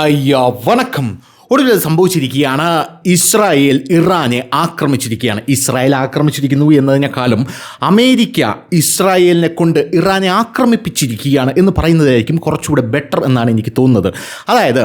അയ്യോ വണക്കം. ഒടുവിൽ സംഭവിച്ചിരിക്കുകയാണ്, ഇസ്രായേൽ ഇറാനെ ആക്രമിച്ചിരിക്കുകയാണ്. ഇസ്രായേൽ ആക്രമിച്ചിരിക്കുന്നു എന്നതിനേക്കാളും അമേരിക്ക ഇസ്രായേലിനെ കൊണ്ട് ഇറാനെ ആക്രമിപ്പിച്ചിരിക്കുകയാണ് എന്ന് പറയുന്നതായിരിക്കും കുറച്ചുകൂടെ ബെറ്റർ എന്നാണ് എനിക്ക് തോന്നുന്നത്. അതായത്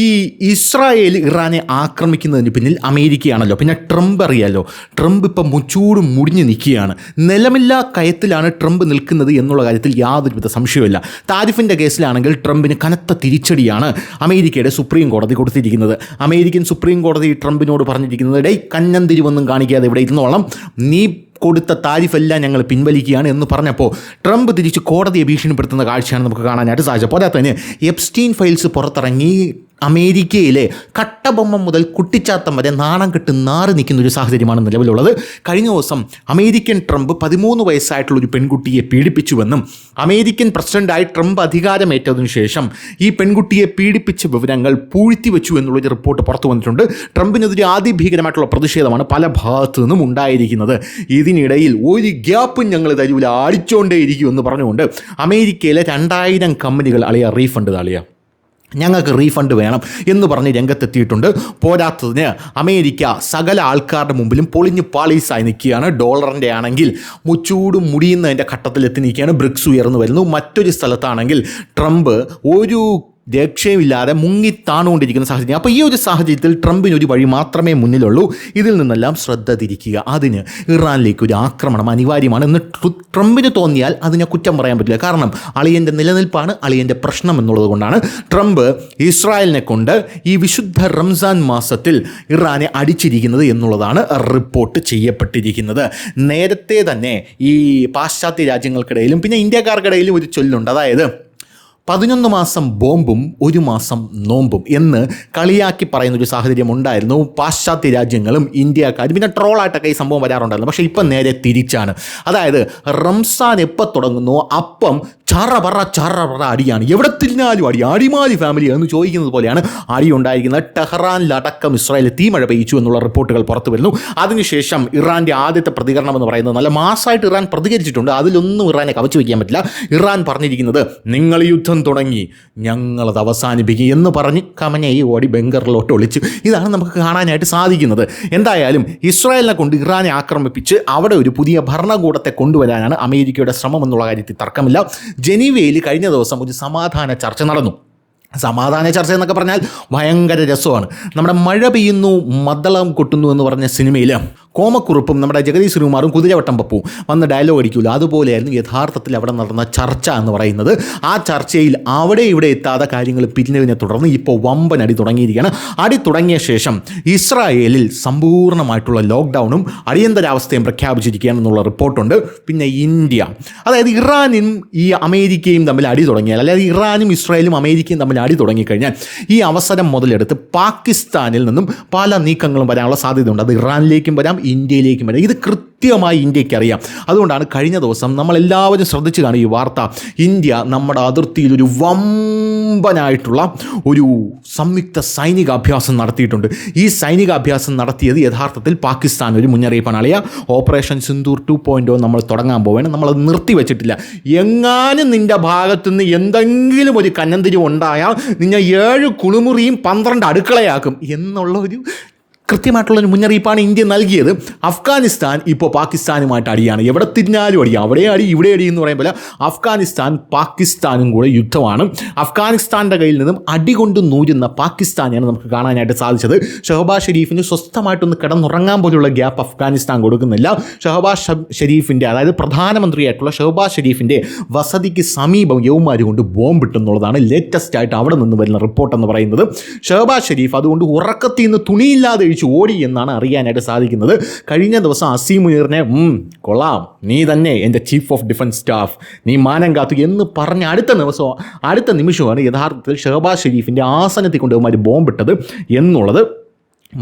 ഈ ഇസ്രായേൽ ഇറാനെ ആക്രമിക്കുന്നതിന് പിന്നിൽ അമേരിക്കയാണല്ലോ, പിന്നെ ട്രംപ് അറിയാമല്ലോ. ട്രംപ് ഇപ്പം മുച്ചൂടും മുടിഞ്ഞ് നിൽക്കുകയാണ്. നിലമില്ലാ കയത്തിലാണ് ട്രംപ് നിൽക്കുന്നത് എന്നുള്ള കാര്യത്തിൽ യാതൊരുവിധ സംശയമില്ല. താരിഫിൻ്റെ കേസിലാണെങ്കിൽ ട്രംപിന് കനത്ത തിരിച്ചടിയാണ് അമേരിക്കയുടെ സുപ്രീം കോടതി കൊടുത്തിരിക്കുന്നത്. അമേരിക്കൻ സുപ്രീം കോടതി ട്രംപിനോട് പറഞ്ഞിരിക്കുന്നത്, ഡേ കഞ്ഞം തിരിവൊന്നും കാണിക്കാതെ ഇവിടെ ഇരുന്നോളം, നീ കൊടുത്ത താരിഫെല്ലാം ഞങ്ങൾ പിൻവലിക്കുകയാണ് എന്ന് പറഞ്ഞപ്പോൾ ട്രംപ് തിരിച്ച് കോടതിയെ ഭീഷണിപ്പെടുത്തുന്ന കാഴ്ചയാണ് നമുക്ക് കാണാനായിട്ട് സാധിച്ചത്. പോരാ തന്നെ എപ്സ്റ്റീൻ ഫയൽസ് പുറത്തിറങ്ങി അമേരിക്കയിലെ കട്ടബൊമ്മ മുതൽ കുട്ടിച്ചാത്തം വരെ നാണം കെട്ട് നാറി നിൽക്കുന്ന ഒരു സാഹചര്യമാണ് നിലവിലുള്ളത്. കഴിഞ്ഞ ദിവസം അമേരിക്കൻ ട്രംപ് 13 വയസ്സായിട്ടുള്ള ഒരു പെൺകുട്ടിയെ പീഡിപ്പിച്ചുവെന്നും അമേരിക്കൻ പ്രസിഡന്റായി ട്രംപ് അധികാരമേറ്റതിനു ശേഷം ഈ പെൺകുട്ടിയെ പീഡിപ്പിച്ച വിവരങ്ങൾ പൂഴ്ത്തിവെച്ചു എന്നുള്ളൊരു റിപ്പോർട്ട് പുറത്തു വന്നിട്ടുണ്ട്. ട്രംപിനെതിരെ അതിഭീകരമായിട്ടുള്ള പ്രതിഷേധമാണ് പല ഭാഗത്തു നിന്നും ഉണ്ടായിരിക്കുന്നത്. ഇതിനിടയിൽ ഒരു ഗ്യാപ്പും ഞങ്ങൾ തരൂല, അടിച്ചുകൊണ്ടേയിരിക്കും എന്ന് പറഞ്ഞുകൊണ്ട് അമേരിക്കയിലെ 2000 കമ്പനികൾ റീഫണ്ട് ഞങ്ങൾക്ക് റീഫണ്ട് വേണം എന്ന് പറഞ്ഞ് രംഗത്തെത്തിയിട്ടുണ്ട്. പോരാത്തതിന് അമേരിക്ക സകല ആൾക്കാരുടെ മുമ്പിലും പൊളിഞ്ഞ് പാളീസായി നിൽക്കുകയാണ്. ഡോളറിൻ്റെ ആണെങ്കിൽ മുച്ചൂടും മുടിയുന്നതിൻ്റെ ഘട്ടത്തിലെത്തി നിൽക്കുകയാണ്. ബ്രിക്സ് ഉയർന്നു വരുന്നു. മറ്റൊരു സ്ഥലത്താണെങ്കിൽ ട്രംപ് ഒരു രക്ഷയുമില്ലാതെ മുങ്ങിത്താണുകൊണ്ടിരിക്കുന്ന സാഹചര്യം. അപ്പോൾ ഈ ഒരു സാഹചര്യത്തിൽ ട്രംപിനൊരു വഴി മാത്രമേ മുന്നിലുള്ളൂ, ഇതിൽ നിന്നെല്ലാം ശ്രദ്ധ തിരിക്കുക. അതിന് ഇറാനിലേക്ക് ഒരു ആക്രമണം അനിവാര്യമാണ് എന്ന് ട്രംപിന് തോന്നിയാൽ അതിനെ കുറ്റം പറയാൻ പറ്റില്ല. കാരണം അളിയൻ്റെ നിലനിൽപ്പാണ് അളിയൻ്റെ പ്രശ്നം എന്നുള്ളത് കൊണ്ടാണ് ട്രംപ് ഇസ്രായേലിനെ കൊണ്ട് ഈ വിശുദ്ധ റംസാൻ മാസത്തിൽ ഇറാനെ അടിച്ചിരിക്കുന്നത് എന്നുള്ളതാണ് റിപ്പോർട്ട് ചെയ്യപ്പെട്ടിരിക്കുന്നത്. നേരത്തെ തന്നെ ഈ പാശ്ചാത്യ രാജ്യങ്ങൾക്കിടയിലും പിന്നെ ഇന്ത്യക്കാർക്കിടയിലും ഒരു ചൊല്ലുണ്ട്. അതായത് 11 മാസം ബോംബും 1 മാസം നോമ്പും എന്ന് കളിയാക്കി പറയുന്നൊരു സാഹചര്യം ഉണ്ടായിരുന്നു. പാശ്ചാത്യ രാജ്യങ്ങളും ഇന്ത്യക്കാരും പിന്നെ ട്രോളായിട്ടൊക്കെ ഈ സംഭവം വരാറുണ്ടായിരുന്നു. പക്ഷേ ഇപ്പം നേരെ തിരിച്ചാണ്. അതായത് റംസാൻ എപ്പോൾ തുടങ്ങുന്നു അപ്പം ചറ അടിയാണ്. എവിടെ തിരിഞ്ഞാലും അടി. അടിമാലി ഫാമിലി എന്ന് ചോദിക്കുന്നത് പോലെയാണ് അടി ഉണ്ടായിരിക്കുന്നത്. ടെഹ്റാനിലടക്കം ഇസ്രായേൽ തീമഴ പെയ്ച്ചു എന്നുള്ള റിപ്പോർട്ടുകൾ പുറത്തു വരുന്നു. അതിനുശേഷം ഇറാൻ്റെ ആദ്യത്തെ പ്രതികരണം എന്ന് പറയുന്നത് നല്ല മാസമായിട്ട് ഇറാൻ പ്രതികരിച്ചിട്ടുണ്ട്. അതിലൊന്നും ഇറാനെ കവച്ചു വയ്ക്കാൻ പറ്റില്ല. ഇറാൻ പറഞ്ഞിരിക്കുന്നത്, നിങ്ങൾ യുദ്ധം തുടങ്ങി, ഞങ്ങളത് അവസാനിപ്പിക്കും എന്ന് പറഞ്ഞ് കമനയി ഓടി ബംഗറിലോട്ട് ഒളിച്ചു. ഇതാണ് നമുക്ക് കാണാനായിട്ട് സാധിക്കുന്നത്. എന്തായാലും ഇസ്രായേലിനെ കൊണ്ട് ഇറാനെ ആക്രമിപ്പിച്ച് അവിടെ ഒരു പുതിയ ഭരണകൂടത്തെ കൊണ്ടുവരാനാണ് അമേരിക്കയുടെ ശ്രമം എന്നുള്ള കാര്യത്തിൽ തർക്കമില്ല. ജനീവയിൽ കഴിഞ്ഞ ദിവസം ഒരു സമാധാന ചർച്ച നടന്നു. സമാധാന ചർച്ച എന്നൊക്കെ പറഞ്ഞാൽ ഭയങ്കര രസമാണ്. നമ്മുടെ മഴ പെയ്യുന്നു മദ്ദളം കൊട്ടുന്നു എന്ന് പറഞ്ഞ സിനിമയിൽ കോമക്കുറുപ്പും നമ്മുടെ ജഗദീഷ് ശ്രീകുമാറും കുതിരവട്ടം പപ്പും വന്ന് ഡയലോഗ് അടിക്കുമല്ലോ, അതുപോലെയായിരുന്നു യഥാർത്ഥത്തിൽ അവിടെ നടന്ന ചർച്ച എന്ന് പറയുന്നത്. ആ ചർച്ചയിൽ അവിടെ ഇവിടെ എത്താതെ കാര്യങ്ങൾ പിരിഞ്ഞതിനെ തുടർന്ന് ഇപ്പോൾ വമ്പൻ അടി തുടങ്ങിയിരിക്കുകയാണ്. അടി തുടങ്ങിയ ശേഷം ഇസ്രായേലിൽ സമ്പൂർണ്ണമായിട്ടുള്ള ലോക്ക്ഡൗണും അടിയന്തരാവസ്ഥയും പ്രഖ്യാപിച്ചിരിക്കുകയാണെന്നുള്ള റിപ്പോർട്ടുണ്ട്. പിന്നെ ഇന്ത്യ, അതായത് ഇറാനും ഈ അമേരിക്കയും തമ്മിൽ അടി തുടങ്ങിയാൽ, അതായത് ഇറാനും ഇസ്രായേലും അമേരിക്കയും തമ്മിൽ അടി തുടങ്ങിക്കഴിഞ്ഞാൽ ഈ അവസരം മുതലെടുത്ത് പാകിസ്ഥാനിൽ നിന്നും പല നീക്കങ്ങളും വരാനുള്ള സാധ്യതയുണ്ട്. അത് ഇറാനിലേക്കും വരാം, ഇന്ത്യയിലേക്കും വരാം. ഇത് കൃത്യമായി ഇന്ത്യക്ക് അറിയാം. അതുകൊണ്ടാണ് കഴിഞ്ഞ ദിവസം നമ്മളെല്ലാവരും ശ്രദ്ധിച്ചു കാണും ഈ വാർത്ത. ഇന്ത്യ നമ്മുടെ അതിർത്തിയിൽ ഒരു വമ്പനായിട്ടുള്ള ഒരു സംയുക്ത സൈനികാഭ്യാസം നടത്തിയിട്ടുണ്ട്. ഈ സൈനികാഭ്യാസം നടത്തിയത് യഥാർത്ഥത്തിൽ പാകിസ്ഥാൻ ഒരു മുന്നറിയിപ്പാണ്. ഓപ്പറേഷൻ സിന്ദൂർ 2.0 നമ്മൾ തുടങ്ങാൻ പോവുകയാണ്. നമ്മളത് നിർത്തിവെച്ചിട്ടില്ല. എങ്ങാനും നിൻ്റെ ഭാഗത്തുനിന്ന് എന്തെങ്കിലും ഒരു കന്നന്തിരിവ് ഉണ്ടായാൽ നിന്നെ 7 കുളിമുറിയും 12 അടുക്കളയാക്കും എന്നുള്ള ഒരു കൃത്യമായിട്ടുള്ളൊരു മുന്നറിയിപ്പാണ് ഇന്ത്യ നൽകിയത്. അഫ്ഗാനിസ്ഥാൻ ഇപ്പോൾ പാകിസ്ഥാനുമായിട്ട് അടിയാണ്. എവിടെ തിരിഞ്ഞാലും അടി, അവിടെ അടി ഇവിടെ അടി എന്ന് പറയുമ്പോൾ അഫ്ഗാനിസ്ഥാൻ പാകിസ്ഥാനും കൂടെ യുദ്ധമാണ്. അഫ്ഗാനിസ്ഥാൻ്റെ കയ്യിൽ നിന്നും അടികൊണ്ട് നൂരുന്ന പാകിസ്ഥാനെയാണ് നമുക്ക് കാണാനായിട്ട് സാധിച്ചത്. ഷഹബാസ് ഷെരീഫിന് സ്വസ്ഥമായിട്ടൊന്ന് കിടന്നുറങ്ങാൻ പോലുള്ള ഗ്യാപ്പ് അഫ്ഗാനിസ്ഥാൻ കൊടുക്കുന്നില്ല. ഷഹബാസ് ഷെരീഫിൻ്റെ, അതായത് പ്രധാനമന്ത്രിയായിട്ടുള്ള ഷഹബാസ് ഷെരീഫിൻ്റെ വസതിക്ക് സമീപം യൗമാർ കൊണ്ട് ബോംബിട്ടെന്നുള്ളതാണ് ലേറ്റസ്റ്റ് ആയിട്ട് അവിടെ നിന്ന് വരുന്ന റിപ്പോർട്ട് എന്ന് പറയുന്നത്. ഷഹബാസ് ഷെരീഫ് അതുകൊണ്ട് ഉറക്കത്തിൽ നിന്ന് തുണിയില്ലാതെ ഓടി എന്നാണ് അറിയാനായിട്ട് സാധിക്കുന്നത്. കഴിഞ്ഞ ദിവസം അസീം മുനീറിനെ കൊള്ളാം, നീ തന്നെ എൻ്റെ ചീഫ് ഓഫ് ഡിഫൻസ് സ്റ്റാഫ്, നീ മാനം കാത്തു എന്ന് പറഞ്ഞ അടുത്ത നിമിഷമാണ് യഥാർത്ഥത്തിൽ ഷഹബാസ് ഷെരീഫിൻ്റെ ആസനത്തിൽ കൊണ്ട് ബോംബിട്ടത് എന്നുള്ളത്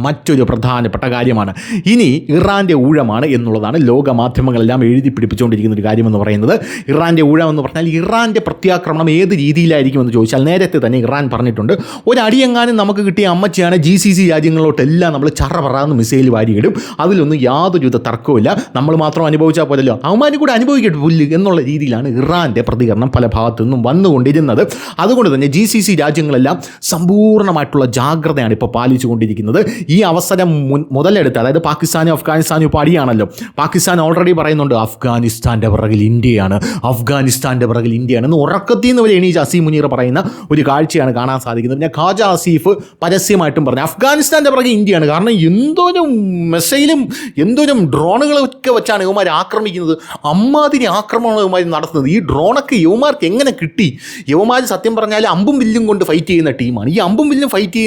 മറ്റൊരു പ്രധാനപ്പെട്ട കാര്യമാണ്. ഇനി ഇറാൻ്റെ ഊഴമാണ് എന്നുള്ളതാണ് ലോക മാധ്യമങ്ങളെല്ലാം എഴുതി പിടിപ്പിച്ചുകൊണ്ടിരിക്കുന്ന ഒരു കാര്യമെന്ന് പറയുന്നത്. ഇറാൻ്റെ ഊഴം എന്ന് പറഞ്ഞാൽ ഇറാൻ്റെ പ്രത്യാക്രമണം ഏത് രീതിയിലായിരിക്കുമെന്ന് ചോദിച്ചാൽ നേരത്തെ തന്നെ ഇറാൻ പറഞ്ഞിട്ടുണ്ട്, ഒരടിയെങ്ങാനും നമുക്ക് കിട്ടിയ അമ്മച്ചിയാണ് GCC രാജ്യങ്ങളിലോട്ടെല്ലാം നമ്മൾ ചറപറാന്ന് മിസൈൽ വാരിയിടും, അതിലൊന്നും യാതൊരുവിധ തർക്കവുമില്ല, നമ്മൾ മാത്രം അനുഭവിച്ചാൽ പോലല്ലോ അവന്മാരും കൂടെ അനുഭവിക്കട്ടെ പുല്ല് എന്നുള്ള രീതിയിലാണ് ഇറാൻ്റെ പ്രതികരണം പല ഭാഗത്തു നിന്നും വന്നുകൊണ്ടിരുന്നത്. അതുകൊണ്ട് തന്നെ GCC രാജ്യങ്ങളെല്ലാം സമ്പൂർണ്ണമായിട്ടുള്ള ജാഗ്രതയാണ് ഇപ്പോൾ പാലിച്ചുകൊണ്ടിരിക്കുന്നത്. ഈ അവസരം മുതലെടുത്ത്, അതായത് പാകിസ്ഥാനും അഫ്ഗാനിസ്ഥാനും ഇപ്പോൾ അടിയാണല്ലോ, പാകിസ്ഥാൻ ഓൾറെഡി പറയുന്നുണ്ട് അഫ്ഗാനിസ്ഥാൻ്റെ പിറകിൽ ഇന്ത്യയാണ്, അഫ്ഗാനിസ്ഥാൻ്റെ പിറകിൽ ഇന്ത്യയാണ് എന്ന് ഉറക്കത്തിൽ നിന്ന് വരെ എണീച്ച് അസീം മുനീർ പറയുന്ന ഒരു കാഴ്ചയാണ് കാണാൻ സാധിക്കുന്നത്. പിന്നെ ഖാജ ആസിഫ് പരസ്യമായിട്ടും പറഞ്ഞു അഫ്ഗാനിസ്ഥാൻ്റെ പിറകിൽ ഇന്ത്യയാണ്, കാരണം എന്തോരം മിസൈലും എന്തോരം ഡ്രോണുകളൊക്കെ വെച്ചാണ് ഇവന്മാർ ആക്രമിക്കുന്നത്, അമ്മാതിരി ആക്രമണം ഇവന്മാർ നടത്തുന്നത്. ഈ ഡ്രോണൊക്കെ യുവമാർക്ക് എങ്ങനെ കിട്ടി? യുവമാർ സത്യം പറഞ്ഞാൽ അമ്പും വില്ലും കൊണ്ട് ഫൈറ്റ് ചെയ്യുന്ന ടീമാണ്. ഈ അമ്പും വില്ലും ഫൈറ്റ്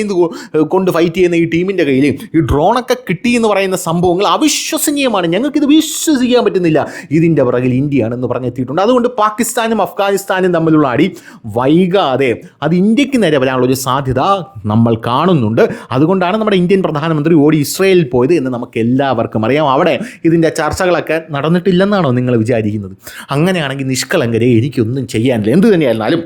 ചെയ്യുന്ന ഈ ടീമിൻ്റെ കയ്യിൽ ഈ ഡ്രോണൊക്കെ കിട്ടി എന്ന് പറയുന്ന സംഭവങ്ങൾ അവിശ്വസനീയമാണ്, ഞങ്ങൾക്കിത് വിശ്വസിക്കാൻ പറ്റുന്നില്ല, ഇതിൻ്റെ പിറകിൽ ഇന്ത്യയാണെന്ന് പറഞ്ഞെത്തിയിട്ടുണ്ട്. അതുകൊണ്ട് പാകിസ്ഥാനും അഫ്ഗാനിസ്ഥാനും തമ്മിലുള്ള അടി വൈകാതെ അത് ഇന്ത്യക്ക് നേരെ വരാനുള്ള ഒരു സാധ്യത നമ്മൾ കാണുന്നുണ്ട്. അതുകൊണ്ടാണ് നമ്മുടെ ഇന്ത്യൻ പ്രധാനമന്ത്രി ഓടി ഇസ്രയേലിൽ പോയത് എന്ന് നമുക്ക് എല്ലാവർക്കും അറിയാം. അവിടെ ഇതിൻ്റെ ചർച്ചകളൊക്കെ നടന്നിട്ടില്ലെന്നാണോ നിങ്ങൾ വിചാരിക്കുന്നത്? അങ്ങനെയാണെങ്കിൽ നിഷ്കളങ്കരെ എനിക്കൊന്നും ചെയ്യാനില്ല. എന്ത് തന്നെയായിരുന്നാലും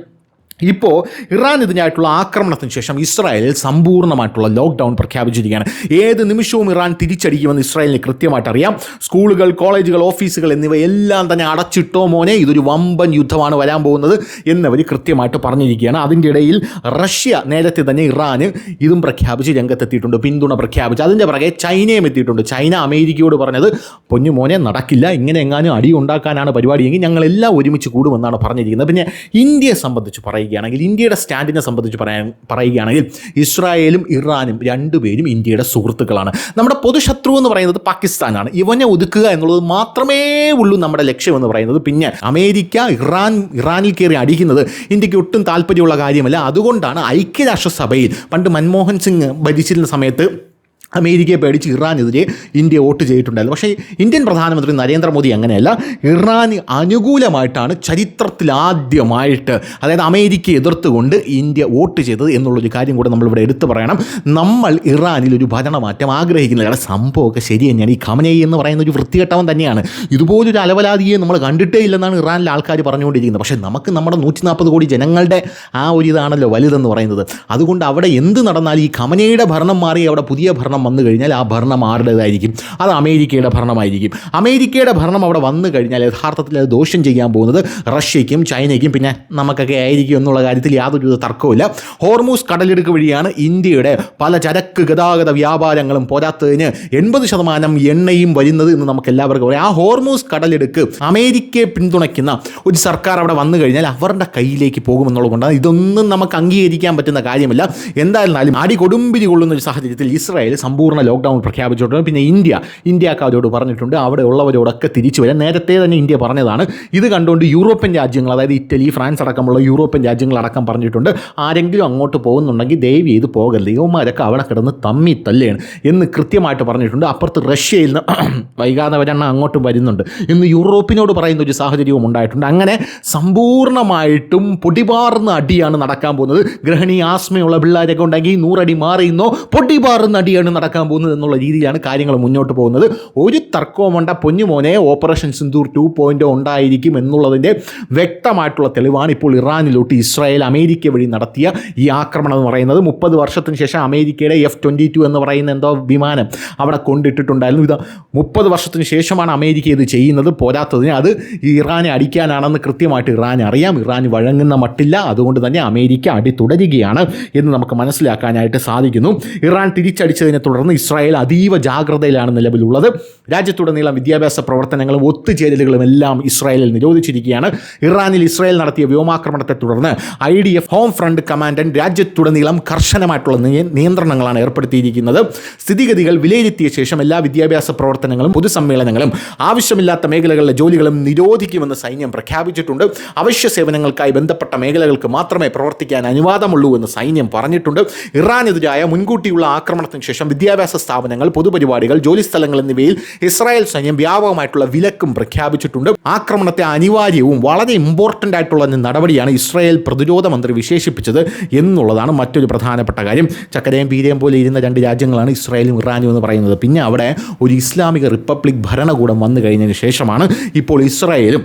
ഇപ്പോൾ ഇറാൻ ഇതിനായിട്ടുള്ള ആക്രമണത്തിന് ശേഷം ഇസ്രായേലിൽ സമ്പൂർണ്ണമായിട്ടുള്ള ലോക്ക്ഡൗൺ പ്രഖ്യാപിച്ചിരിക്കുകയാണ്. ഏത് നിമിഷവും ഇറാൻ തിരിച്ചടിക്കുമെന്ന് ഇസ്രായേലിന് കൃത്യമായിട്ട് അറിയാം. സ്കൂളുകൾ, കോളേജുകൾ, ഓഫീസുകൾ എന്നിവയെല്ലാം തന്നെ അടച്ചിട്ടോ മോനെ, ഇതൊരു വമ്പൻ യുദ്ധമാണ് വരാൻ പോകുന്നത് എന്നവർ കൃത്യമായിട്ട് പറഞ്ഞിരിക്കുകയാണ്. അതിൻ്റെ ഇടയിൽ റഷ്യ നേരത്തെ തന്നെ ഇറാന് ഇതും പ്രഖ്യാപിച്ച് രംഗത്തെത്തിയിട്ടുണ്ട്, പിന്തുണ പ്രഖ്യാപിച്ച്. അതിൻ്റെ പുറകെ ചൈനയും എത്തിയിട്ടുണ്ട്. ചൈന അമേരിക്കയോട് പറഞ്ഞത് പൊന്നു മോനെ നടക്കില്ല, ഇങ്ങനെ എങ്ങാനും അടി ഉണ്ടാക്കാനാണ് പരിപാടിയെങ്കിൽ ഞങ്ങളെല്ലാം ഒരുമിച്ച് കൂടുമെന്നാണ് പറഞ്ഞിരിക്കുന്നത്. പിന്നെ ഇന്ത്യയെ സംബന്ധിച്ച് പറയുകയാണെങ്കിൽ, ഇന്ത്യയുടെ സ്റ്റാൻഡിനെ സംബന്ധിച്ച് പറയുകയാണെങ്കിൽ ഇസ്രായേലും ഇറാനും രണ്ടുപേരും ഇന്ത്യയുടെ സുഹൃത്തുക്കളാണ്. നമ്മുടെ പൊതുശത്രു എന്ന് പറയുന്നത് പാകിസ്ഥാനാണ്. ഇവനെ ഒതുക്കുക എന്നുള്ളത് മാത്രമേ ഉള്ളൂ നമ്മുടെ ലക്ഷ്യമെന്ന് പറയുന്നത്. പിന്നെ അമേരിക്ക ഇറാനിൽ കയറി അടിക്കുന്നത് ഇന്ത്യക്ക് ഒട്ടും താല്പര്യമുള്ള കാര്യമല്ല. അതുകൊണ്ടാണ് ഐക്യരാഷ്ട്രസഭയിൽ പണ്ട് മൻമോഹൻ സിംഗ് ഭരിച്ചിരുന്ന സമയത്ത് അമേരിക്കയെ പേടിച്ച് ഇറാനെതിരെ ഇന്ത്യ വോട്ട് ചെയ്തിട്ടുണ്ടായിരുന്നു. പക്ഷേ ഇന്ത്യൻ പ്രധാനമന്ത്രി നരേന്ദ്രമോദി അങ്ങനെയല്ല, ഇറാന് അനുകൂലമായിട്ടാണ് ചരിത്രത്തിലാദ്യമായിട്ട്, അതായത് അമേരിക്കയെ എതിർത്തുകൊണ്ട് ഇന്ത്യ വോട്ട് ചെയ്തത് എന്നുള്ളൊരു കാര്യം കൂടെ നമ്മളിവിടെ എടുത്തു പറയണം. നമ്മൾ ഇറാനിൽ ഒരു ഭരണമാറ്റം ആഗ്രഹിക്കുന്നില്ല. സംഭവമൊക്കെ ശരി തന്നെയാണ്. ഈ ഖമനേയി എന്ന് പറയുന്ന ഒരു വൃത്തികെട്ടവൻ തന്നെയാണ്. ഇതുപോലൊരു അലവലാതിയെ നമ്മൾ കണ്ടിട്ടേ ഇല്ലെന്നാണ് ഇറാനിലെ ആൾക്കാർ പറഞ്ഞുകൊണ്ടിരിക്കുന്നത്. പക്ഷേ നമുക്ക് നമ്മുടെ 140 കോടി ജനങ്ങളുടെ ആ ഒരു ഇതാണല്ലോ വലുതെന്ന് പറയുന്നത്. അതുകൊണ്ട് അവിടെ എന്ത് നടന്നാലും ഈ ഖമനേയുടെ ഭരണം മാറി അവിടെ പുതിയ ഭരണം വന്നു കഴിഞ്ഞാൽ ആ ഭരണം ആരുടേതായിരിക്കും? അത് അമേരിക്കയുടെ ഭരണമായിരിക്കും. അമേരിക്കയുടെ ഭരണം അവിടെ വന്നു കഴിഞ്ഞാൽ യഥാർത്ഥത്തിൽ അത് ദോഷം ചെയ്യാൻ പോകുന്നത് റഷ്യയ്ക്കും ചൈനയ്ക്കും പിന്നെ നമുക്കൊക്കെ ആയിരിക്കും എന്നുള്ള കാര്യത്തിൽ യാതൊരു തർക്കവുമില്ല. ഹോർമൂസ് കടലിടുക്ക് വഴിയാണ് ഇന്ത്യയുടെ പല ചരക്ക് ഗതാഗത വ്യാപാരങ്ങളും പോരാത്തതിന് 80% എണ്ണയും വരുന്നത് എന്ന് നമുക്ക് എല്ലാവർക്കും പറയാം. ആ ഹോർമൂസ് കടലിടുക്ക് അമേരിക്കയെ പിന്തുണയ്ക്കുന്ന ഒരു സർക്കാർ അവിടെ വന്നു കഴിഞ്ഞാൽ അവരുടെ കയ്യിലേക്ക് പോകുമെന്നുള്ളത് കൊണ്ടാണ് ഇതൊന്നും നമുക്ക് അംഗീകരിക്കാൻ പറ്റുന്ന കാര്യമില്ല. എന്തായിരുന്നാലും അടി കൊടുമ്പിരി കൊള്ളുന്ന ഒരു സാഹചര്യത്തിൽ ഇസ്രായേൽ സമ്പൂർണ്ണ ലോക്ക്ഡൗൺ പ്രഖ്യാപിച്ചിട്ടുണ്ട്. പിന്നെ ഇന്ത്യക്കാരോട് പറഞ്ഞിട്ടുണ്ട് അവിടെ ഉള്ളവരോടൊക്കെ തിരിച്ചു വരാൻ. നേരത്തെ തന്നെ ഇന്ത്യ പറഞ്ഞതാണ്. ഇത് കണ്ടുകൊണ്ട് യൂറോപ്യൻ രാജ്യങ്ങൾ, അതായത് ഇറ്റലി, ഫ്രാൻസ് അടക്കമുള്ള യൂറോപ്യൻ രാജ്യങ്ങളടക്കം പറഞ്ഞിട്ടുണ്ട് ആരെങ്കിലും അങ്ങോട്ട് പോകുന്നുണ്ടെങ്കിൽ ദയവ് ചെയ്ത് പോകരുത്, യുവമാരൊക്കെ അവിടെ കിടന്ന് തമ്മി തല്ലുകയാണ് എന്ന് കൃത്യമായിട്ട് പറഞ്ഞിട്ടുണ്ട്. അപ്പുറത്ത് റഷ്യയിൽ നിന്ന് വൈകാതെ വരെണ്ണം അങ്ങോട്ടും വരുന്നുണ്ട് എന്ന് യൂറോപ്പിനോട് പറയുന്ന ഒരു സാഹചര്യവും ഉണ്ടായിട്ടുണ്ട്. അങ്ങനെ സമ്പൂർണ്ണമായിട്ടും പൊടിപാറുന്ന അടിയാണ് നടക്കാൻ പോകുന്നത്. ഗ്രഹണി ആസ്മയുള്ള പിള്ളേരൊക്കെ ഉണ്ടെങ്കിൽ 100 അടി മാറിയുന്നോ പൊടിപാറുന്ന അടിയാണ് നടക്കാൻ പോകുന്നത് എന്നുള്ള രീതിയിലാണ് കാര്യങ്ങൾ മുന്നോട്ട് പോകുന്നത്. ഒരു തർക്കവുമുണ്ട പൊന്നുമോനെ, ഓപ്പറേഷൻ സിന്ദൂർ 2.0 ഉണ്ടായിരിക്കും എന്നുള്ളതിൻ്റെ വ്യക്തമായിട്ടുള്ള തെളിവാണ് ഇപ്പോൾ ഇറാനിലോട്ട് ഇസ്രായേൽ അമേരിക്ക വഴി നടത്തിയ ഈ ആക്രമണം എന്ന് പറയുന്നത്. 30 വർഷത്തിന് ശേഷം അമേരിക്കയുടെ F-22 എന്ന് പറയുന്ന എന്തോ വിമാനം അവിടെ കൊണ്ടിട്ടിട്ടുണ്ടായിരുന്നു. ഇത് 30 വർഷത്തിന് ശേഷമാണ് അമേരിക്ക ഇത് ചെയ്യുന്നത്. പോരാത്തതിന് അത് ഇറാനെ അടിക്കാനാണെന്ന് കൃത്യമായിട്ട് ഇറാൻ അറിയാം. ഇറാൻ വഴങ്ങുന്ന മട്ടില്ല. അതുകൊണ്ട് തന്നെ അമേരിക്ക അടി തുടരുകയാണ് എന്ന് നമുക്ക് മനസ്സിലാക്കാനായിട്ട് സാധിക്കുന്നു. ഇറാൻ തിരിച്ചടിച്ചതിനെ തുടർന്ന് ഇസ്രായേൽ അതീവ ജാഗ്രതയിലാണ് നിലവിലുള്ളത്. രാജ്യത്തുടനീളം വിദ്യാഭ്യാസ പ്രവർത്തനങ്ങളും ഒത്തുചേരലുകളും എല്ലാം ഇസ്രായേലിൽ നിരോധിച്ചിരിക്കുകയാണ്. ഇറാനിൽ ഇസ്രായേൽ നടത്തിയ വ്യോമാക്രമണത്തെ തുടർന്ന് IDF ഹോം ഫ്രണ്ട് കമാൻഡന്റ് രാജ്യത്തുടനീളം കർശനമായിട്ടുള്ള നിയന്ത്രണങ്ങളാണ് ഏർപ്പെടുത്തിയിരിക്കുന്നത്. സ്ഥിതിഗതികൾ വിലയിരുത്തിയ ശേഷം എല്ലാ വിദ്യാഭ്യാസ പ്രവർത്തനങ്ങളും പൊതുസമ്മേളനങ്ങളും ആവശ്യമില്ലാത്ത മേഖലകളിലെ ജോലികളും നിരോധിക്കുമെന്ന് സൈന്യം പ്രഖ്യാപിച്ചിട്ടുണ്ട്. അവശ്യ സേവനങ്ങൾക്കായി ബന്ധപ്പെട്ട മേഖലകൾക്ക് മാത്രമേ പ്രവർത്തിക്കാൻ അനുവാദമുള്ളൂ എന്ന് സൈന്യം പറഞ്ഞിട്ടുണ്ട്. ഇറാനെതിരായ മുൻകൂട്ടിയുള്ള ആക്രമണത്തിന് ശേഷം വിദ്യാഭ്യാസ സ്ഥാപനങ്ങൾ, പൊതുപരിപാടികൾ, ജോലിസ്ഥലങ്ങൾ എന്നിവയിൽ ഇസ്രായേൽ സൈന്യം വ്യാപകമായിട്ടുള്ള വിലക്കും പ്രഖ്യാപിച്ചിട്ടുണ്ട്. ആക്രമണത്തെ അനിവാര്യവും വളരെ ഇമ്പോർട്ടൻ്റ് ആയിട്ടുള്ള നടപടിയാണ് ഇസ്രായേൽ പ്രതിരോധ മന്ത്രി വിശേഷിപ്പിച്ചത് എന്നുള്ളതാണ് മറ്റൊരു പ്രധാനപ്പെട്ട കാര്യം. ചക്കരയും പീരയും പോലെ ഇരുന്ന രണ്ട് രാജ്യങ്ങളാണ് ഇസ്രായേലും ഇറാനും എന്ന് പറയുന്നത്. പിന്നെ അവിടെ ഒരു ഇസ്ലാമിക റിപ്പബ്ലിക് ഭരണകൂടം വന്നു കഴിഞ്ഞതിന് ശേഷമാണ് ഇപ്പോൾ ഇസ്രായേലും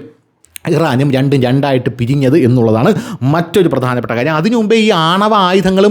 ഇറാനും രണ്ടായിട്ട് പിരിഞ്ഞത് എന്നുള്ളതാണ് മറ്റൊരു പ്രധാനപ്പെട്ട കാര്യം. അതിനു മുമ്പേ ഈ ആണവായുധങ്ങൾ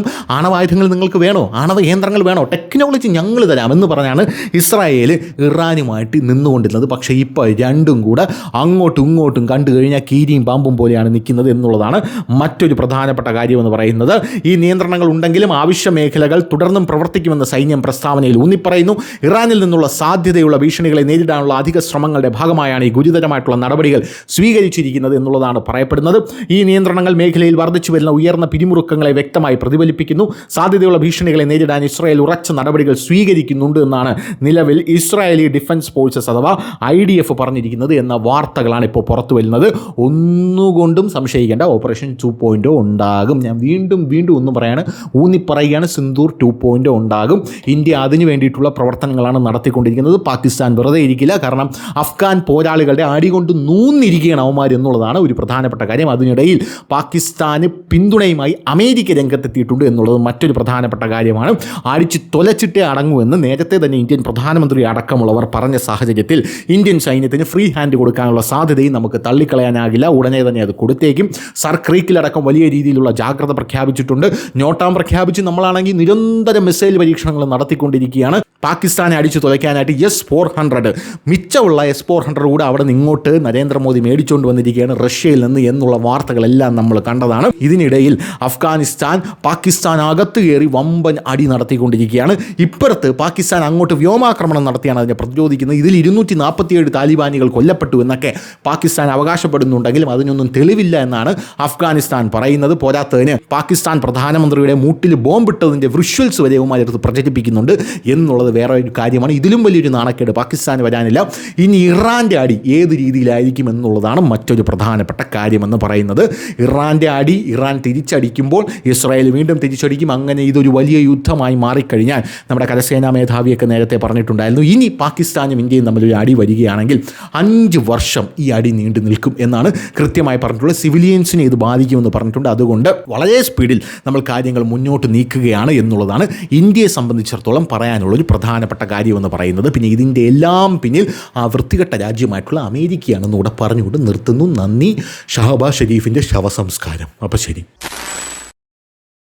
നിങ്ങൾക്ക് വേണോ, ആണവ കേന്ദ്രങ്ങൾ വേണോ, ടെക്നോളജി ഞങ്ങൾ തരാമെന്ന് പറഞ്ഞാണ് ഇസ്രായേൽ ഇറാനുമായിട്ട് നിന്നുകൊണ്ടിരുന്നത്. പക്ഷേ ഇപ്പോൾ രണ്ടും കൂടെ അങ്ങോട്ടും ഇങ്ങോട്ടും കണ്ടു കഴിഞ്ഞാൽ കീരിയും പാമ്പും പോലെയാണ് നിൽക്കുന്നത് എന്നുള്ളതാണ് മറ്റൊരു പ്രധാനപ്പെട്ട കാര്യമെന്ന് പറയുന്നത്. ഈ നിയന്ത്രണങ്ങൾ ഉണ്ടെങ്കിലും ആവശ്യ മേഖലകൾ തുടർന്നും പ്രവർത്തിക്കുമെന്ന് സൈന്യം പ്രസ്താവനയിൽ ഊന്നിപ്പറയുന്നു. ഇറാനിൽ നിന്നുള്ള സാധ്യതയുള്ള ഭീഷണികളെ നേരിടാനുള്ള അധിക ശ്രമങ്ങളുടെ ഭാഗമായാണ് ഈ ഗുരുതരമായിട്ടുള്ള നടപടികൾ സ്വീകരിച്ചിരിക്കുന്നത് എന്നുള്ളതാണ് പറയപ്പെടുന്നത്. ഈ നിയന്ത്രണങ്ങൾ മേഖലയിൽ വർദ്ധിച്ചു വരുന്ന ഉയർന്ന പിരിമുറുക്കങ്ങളെ വ്യക്തമായി പ്രതിഫലിപ്പിക്കുന്നു. സാധ്യതയുള്ള ഭീഷണികളെ നേരിടാൻ ഇസ്രായേൽ ഉറച്ച നടപടികൾ സ്വീകരിക്കുന്നുണ്ട് എന്നാണ് നിലവിൽ ഇസ്രായേലി ഡിഫൻസ് ഫോഴ്സസ് അഥവാ IDF പറഞ്ഞിരിക്കുന്നത് എന്ന വാർത്തകളാണ് ഇപ്പോൾ പുറത്തു വരുന്നത്. ഒന്നുകൊണ്ടും സംശയിക്കേണ്ട, ഓപ്പറേഷൻ 2.0 ഉണ്ടാകും. ഞാൻ വീണ്ടും ഒന്നും പറയാണ്, ഊന്നിപ്പറയുകയാണ്, സിന്ദൂർ 2.0 ഉണ്ടാകും. ഇന്ത്യ അതിനു വേണ്ടിയിട്ടുള്ള പ്രവർത്തനങ്ങളാണ് നടത്തിക്കൊണ്ടിരിക്കുന്നത്. പാകിസ്ഥാൻ വെറുതെ ഇരിക്കില്ല. കാരണം അഫ്ഗാൻ പോരാളികളുടെ അടികൊണ്ട് നൂന്നിരിക്കുകയാണ് അവന്മാർ എന്നുള്ളതാണ് ഒരു പ്രധാനപ്പെട്ട കാര്യം. അതിനിടയിൽ പാകിസ്ഥാന് പിന്തുണയുമായി അമേരിക്ക രംഗത്തെത്തിയിട്ടുണ്ട് എന്നുള്ളത് മറ്റൊരു പ്രധാനപ്പെട്ട കാര്യമാണ്. അടിച്ച് തൊലച്ചിട്ടേ അടങ്ങുമെന്ന് നേരത്തെ തന്നെ ഇന്ത്യൻ പ്രധാനമന്ത്രി അടക്കമുള്ളവർ പറഞ്ഞ സാഹചര്യത്തിൽ ഇന്ത്യൻ സൈന്യത്തിന് ഫ്രീ ഹാൻഡ് കൊടുക്കാനുള്ള സാധ്യതയും നമുക്ക് തള്ളിക്കളയാനാകില്ല. ഉടനെ തന്നെ അത് കൊടുത്തേക്കും. സർ ക്രീക്കിലടക്കം വലിയ രീതിയിലുള്ള ജാഗ്രത പ്രഖ്യാപിച്ചിട്ടുണ്ട്. നോട്ടാം പ്രഖ്യാപിച്ച് നമ്മളാണെങ്കിൽ നിരന്തരം മിസൈൽ പരീക്ഷണങ്ങൾ നടത്തിക്കൊണ്ടിരിക്കുകയാണ്. പാകിസ്ഥാനെ അടിച്ചു തുലയ്ക്കാനായിട്ട് S-400 മിച്ചമുള്ള S-400 കൂടെ അവിടെ നിന്ന് ഇങ്ങോട്ട് നരേന്ദ്രമോദി മേടിച്ചുകൊണ്ട് വന്നിരിക്കുകയാണ് റഷ്യയിൽ നിന്ന് എന്നുള്ള വാർത്തകളെല്ലാം നമ്മൾ കണ്ടതാണ്. ഇതിനിടയിൽ അഫ്ഗാനിസ്ഥാൻ പാകിസ്ഥാൻ അകത്ത് കയറി വമ്പൻ അടി നടത്തിക്കൊണ്ടിരിക്കുകയാണ്. ഇപ്പുറത്ത് പാകിസ്ഥാൻ അങ്ങോട്ട് വ്യോമാക്രമണം നടത്തിയാണ് അതിനെ പ്രതിരോധിക്കുന്നത്. ഇതിൽ 247 താലിബാനികൾ കൊല്ലപ്പെട്ടു എന്നൊക്കെ പാകിസ്ഥാൻ അവകാശപ്പെടുന്നുണ്ടെങ്കിലും അതിനൊന്നും തെളിവില്ല എന്നാണ് അഫ്ഗാനിസ്ഥാൻ പറയുന്നത്. പോരാത്തതിന് പാകിസ്ഥാൻ പ്രധാനമന്ത്രിയുടെ മൂട്ടിൽ ബോംബിട്ടതിൻ്റെ വിഷ്വൽസ് വരെ അവന്മാരെടുത്ത് പ്രചരിപ്പിക്കുന്നുണ്ട് എന്നുള്ളത് വേറെ ഒരു കാര്യമാണ്. ഇതിലും വലിയൊരു നാണക്കേട് പാകിസ്ഥാന് വരാനില്ല. ഇനി ഇറാൻ്റെ അടി ഏത് രീതിയിലായിരിക്കും എന്നുള്ളതാണ് മറ്റൊരു പ്രധാനപ്പെട്ട കാര്യമെന്ന് പറയുന്നത്. ഇറാൻ്റെ അടി ഇറാൻ തിരിച്ചടിക്കുമ്പോൾ ഇസ്രായേൽ വീണ്ടും തിരിച്ചടിക്കും. അങ്ങനെ ഇതൊരു വലിയ യുദ്ധമായി മാറിക്കഴിഞ്ഞാൽ നമ്മുടെ കരസേനാ മേധാവിയൊക്കെ നേരത്തെ പറഞ്ഞിട്ടുണ്ടായിരുന്നു, ഇനി പാകിസ്ഥാനും ഇന്ത്യയും തമ്മിലൊരു അടി വരികയാണെങ്കിൽ 5 വർഷം ഈ അടി നീണ്ടു നിൽക്കും എന്നാണ് കൃത്യമായി പറഞ്ഞിട്ടുള്ളത്. സിവിലിയൻസിനെ ഇത് ബാധിക്കുമെന്ന് പറഞ്ഞിട്ടുണ്ട്. അതുകൊണ്ട് വളരെ സ്പീഡിൽ നമ്മൾ കാര്യങ്ങൾ മുന്നോട്ട് നീക്കുകയാണ് എന്നുള്ളതാണ് ഇന്ത്യയെ സംബന്ധിച്ചിടത്തോളം പറയാനുള്ളൊരു പ്രധാനപ്പെട്ട കാര്യമെന്ന് പറയുന്നത്. പിന്നെ ഇതിൻ്റെ എല്ലാം പിന്നിൽ ആ വൃത്തികെട്ട രാജ്യമായിട്ടുള്ള അമേരിക്കയാണെന്ന് കൂടെ പറഞ്ഞുകൊണ്ട് നിർത്തുന്നു. നന്ദി. ഷഹബാസ് ഷെരീഫിൻ്റെ ശവസംസ്കാരം. അപ്പോൾ ശരി.